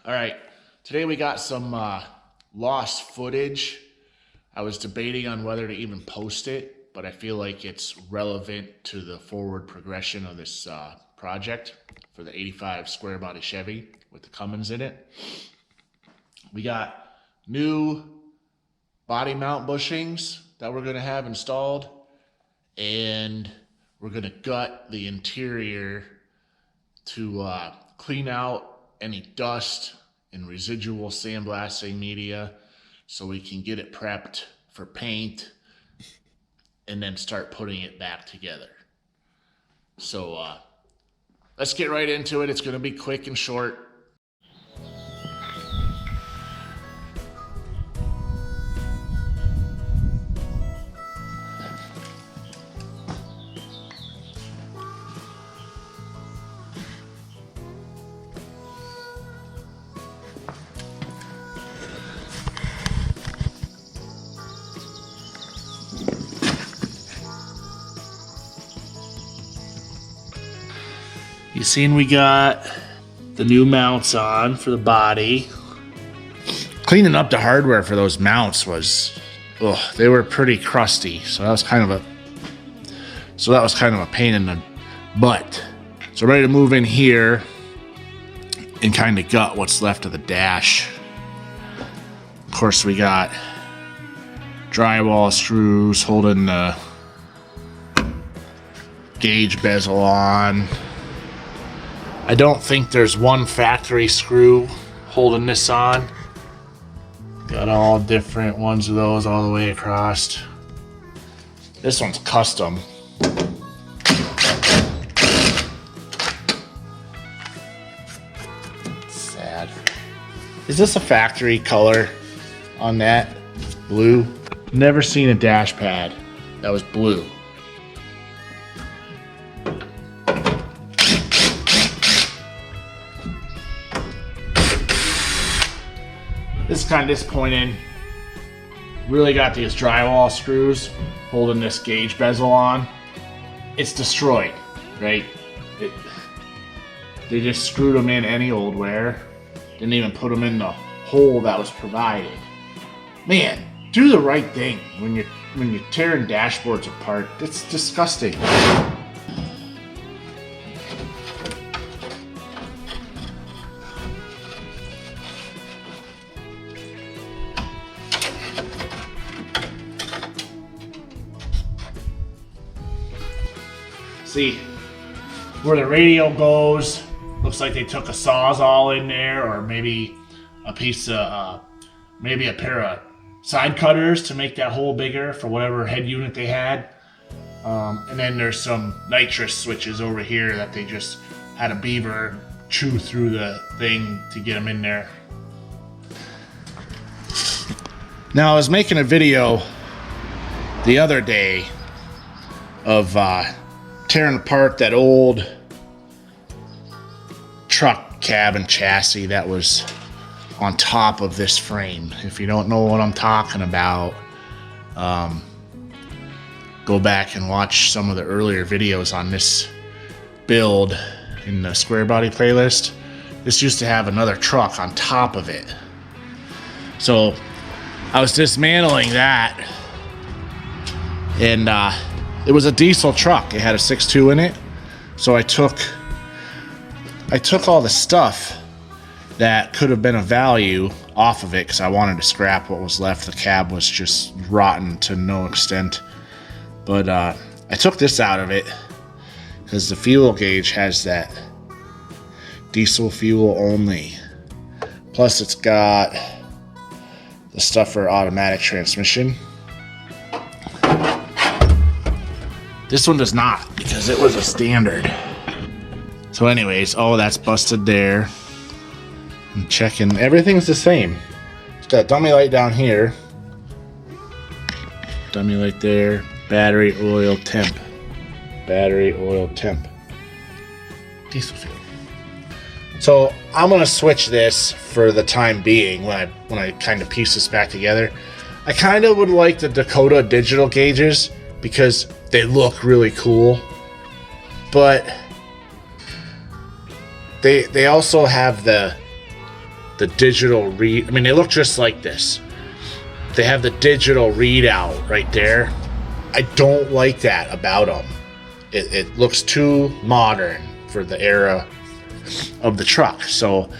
All right, today we got some lost footage. I was debating on whether to even post it, but I feel like it's relevant to the forward progression of this project for the 85 square body Chevy with the Cummins in it. We got new body mount bushings that we're gonna have installed, and we're gonna gut the interior to clean out any dust and residual sandblasting media so we can get it prepped for paint and then start putting it back together. So let's get right into it. It's going to be quick and short. You seen we got the new mounts on for the body. Cleaning up the hardware for those mounts was, they were pretty crusty. So that was kind of a pain in the butt. So ready to move in here and kind of gut what's left of the dash. Of course, we got drywall screws holding the gauge bezel on. I don't think there's one factory screw holding this on. Got all different ones of those all the way across. This one's custom. Sad. Is this a factory color on that? Blue? Never seen a dash pad that was blue. This is kind of disappointing. Really got these drywall screws holding this gauge bezel on. It's destroyed, right? They just screwed them in any old wear. Didn't even put them in the hole that was provided. Man, do the right thing when you're tearing dashboards apart. It's disgusting. See, where the radio goes, looks like they took a Sawzall in there, or maybe a piece of, maybe a pair of side cutters to make that hole bigger for whatever head unit they had. And then there's some nitrous switches over here that they just had a beaver chew through the thing to get them in there. Now, I was making a video the other day of tearing apart that old truck cab and chassis that was on top of this frame. If you don't know what I'm talking about, go back and watch some of the earlier videos on this build in the square body playlist. This used to have another truck on top of it. So I was dismantling that, and it was a diesel truck. It had a 6.2 in it. So I took all the stuff that could have been of value off of it because I wanted to scrap what was left. The cab was just rotten to no extent. But I took this out of it because the fuel gauge has that diesel fuel only. Plus it's got the stuff for automatic transmission. This one does not, because it was a standard. So anyways, that's busted there. I'm checking, everything's the same. It's got dummy light down here. Dummy light there. Battery, oil, temp. Battery, oil, temp. Diesel fuel. So I'm gonna switch this for the time being when I kind of piece this back together. I kind of would like the Dakota digital gauges because they look really cool, but they also have the the digital read. I mean, they look just like this. They have the digital readout right there. I don't like that about them. It looks too modern for the era of the truck. So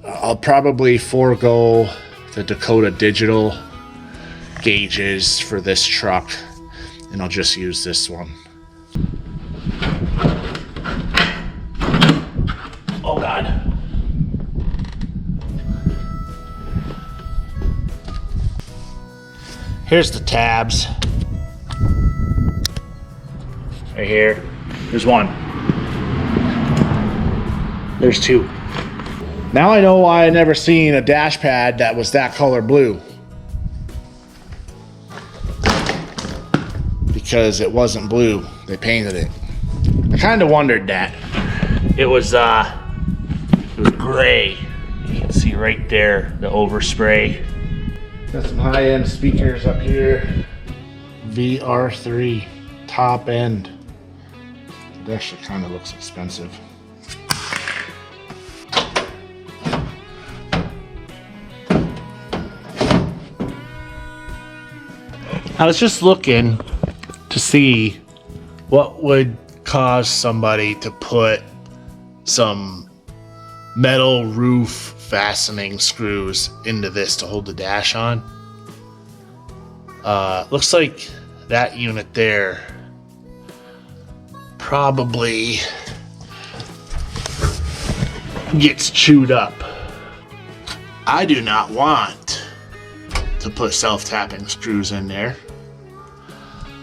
I'll probably forego the Dakota digital gauges for this truck, and I'll just use this one. Oh God. Here's the tabs. Right here. There's one. There's two. Now I know why I never seen a dash pad that was that color blue. Because it wasn't blue. They painted it. I kind of wondered that. It was gray. You can see right there the overspray. Got some high-end speakers up here. VR3 top end. It actually kind of looks expensive. I was just looking to see what would cause somebody to put some metal roof fastening screws into this to hold the dash on. Looks like that unit there probably gets chewed up. I do not want to put self-tapping screws in there.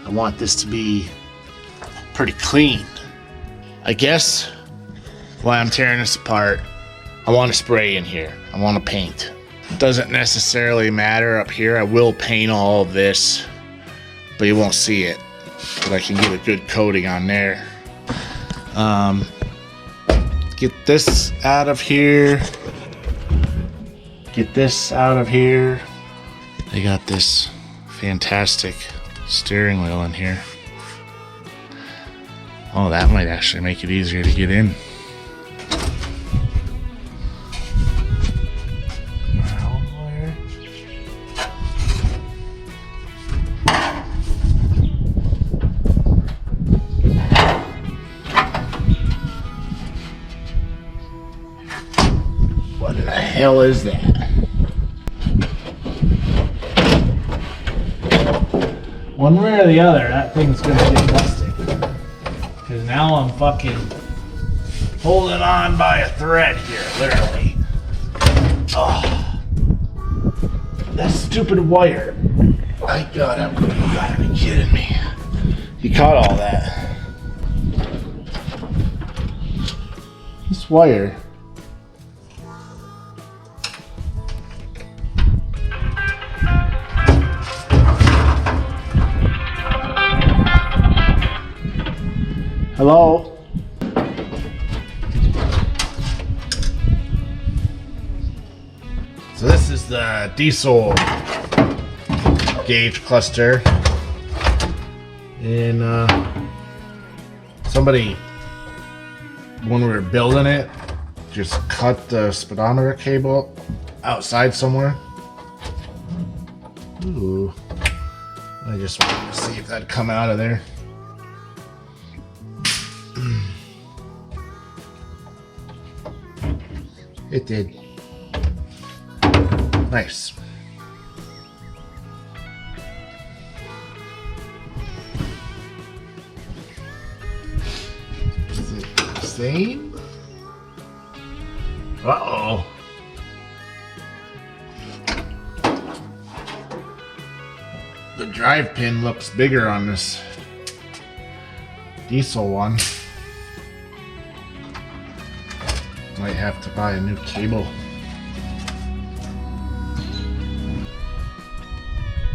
I want this to be pretty clean. I guess while I'm tearing this apart, I want to spray in here. I want to paint. It doesn't necessarily matter up here. I will paint all of this, but you won't see it. But I can get a good coating on there. Get this out of here. Get this out of here. They got this fantastic steering wheel in here. Oh, that might actually make it easier to get in. What the hell is that? One way or the other, that thing's gonna get busted. Because now I'm fucking holding on by a thread here, literally. Oh, that stupid wire. My God, you gotta be kidding me. He caught all that. This wire. Hello? So this is the diesel gauge cluster. And somebody, when we were building it, just cut the speedometer cable outside somewhere. Ooh. I just wanted to see if that'd come out of there. It did. Nice. Is it the same? Uh-oh. The drive pin looks bigger on this diesel one. Might have to buy a new cable.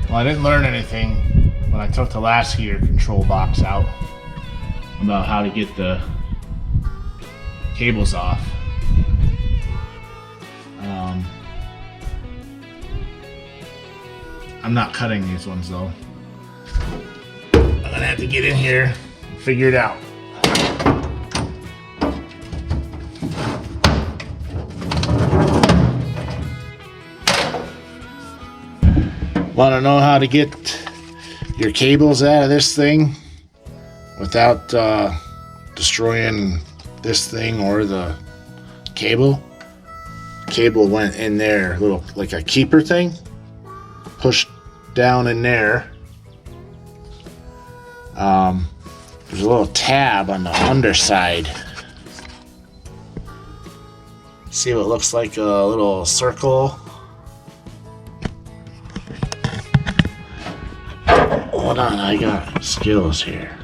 Well, I didn't learn anything when I took the last heater control box out about how to get the cables off. I'm not cutting these ones though. I'm gonna have to get in here and figure it out. Want to know how to get your cables out of this thing without destroying this thing or the cable? Cable went in there, little like a keeper thing. Pushed down in there. There's a little tab on the underside. See what looks like a little circle. Hold on, I got skills here.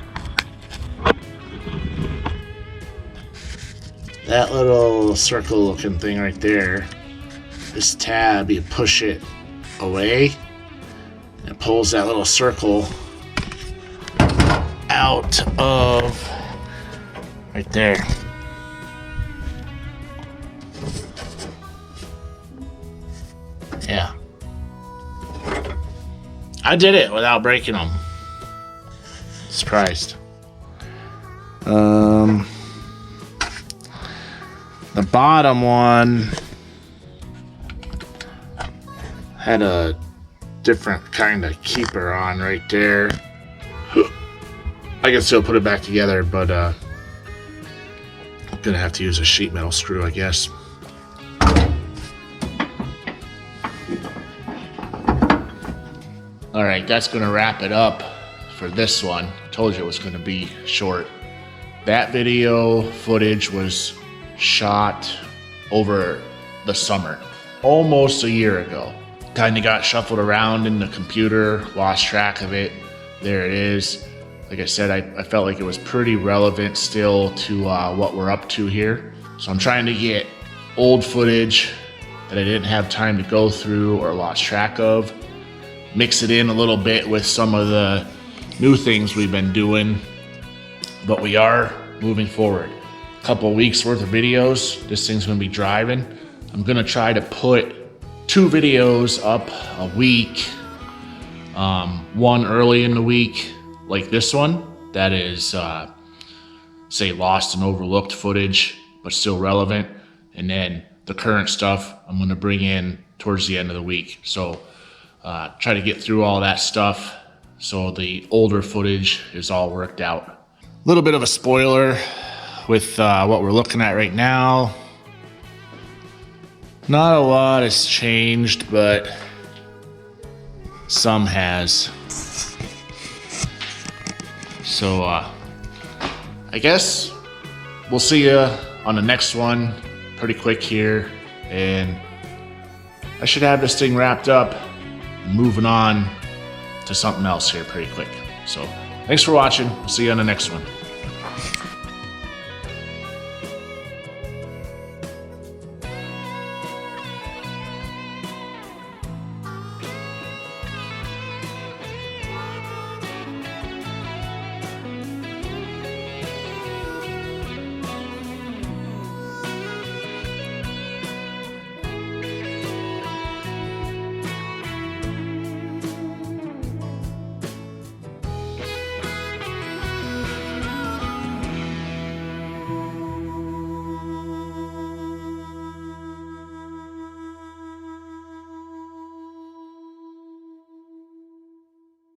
That little circle looking thing right there, this tab, you push it away and it pulls that little circle out of right there. Yeah. I did it without breaking them. Surprised. The bottom one had a different kind of keeper on right there. I can still put it back together, but I'm gonna have to use a sheet metal screw, I guess. All right, that's gonna wrap it up for this one. I told you it was gonna be short. That video footage was shot over the summer, almost a year ago. Kind of got shuffled around in the computer, lost track of it. There it is. Like I said, I felt like it was pretty relevant still to what we're up to here. So I'm trying to get old footage that I didn't have time to go through or lost track of, mix it in a little bit with some of the new things we've been doing, but we are moving forward. A couple of weeks worth of videos. This thing's gonna be driving. I'm gonna try to put 2 videos up a week, one early in the week, like this one, that is, say, lost and overlooked footage, but still relevant. And then the current stuff I'm gonna bring in towards the end of the week. So try to get through all that stuff so the older footage is all worked out. A little bit of a spoiler with what we're looking at right now. Not a lot has changed, but some has. So I guess we'll see you on the next one pretty quick here, and I should have this thing wrapped up and moving on to something else here pretty quick. So thanks for watching. We'll see you on the next one.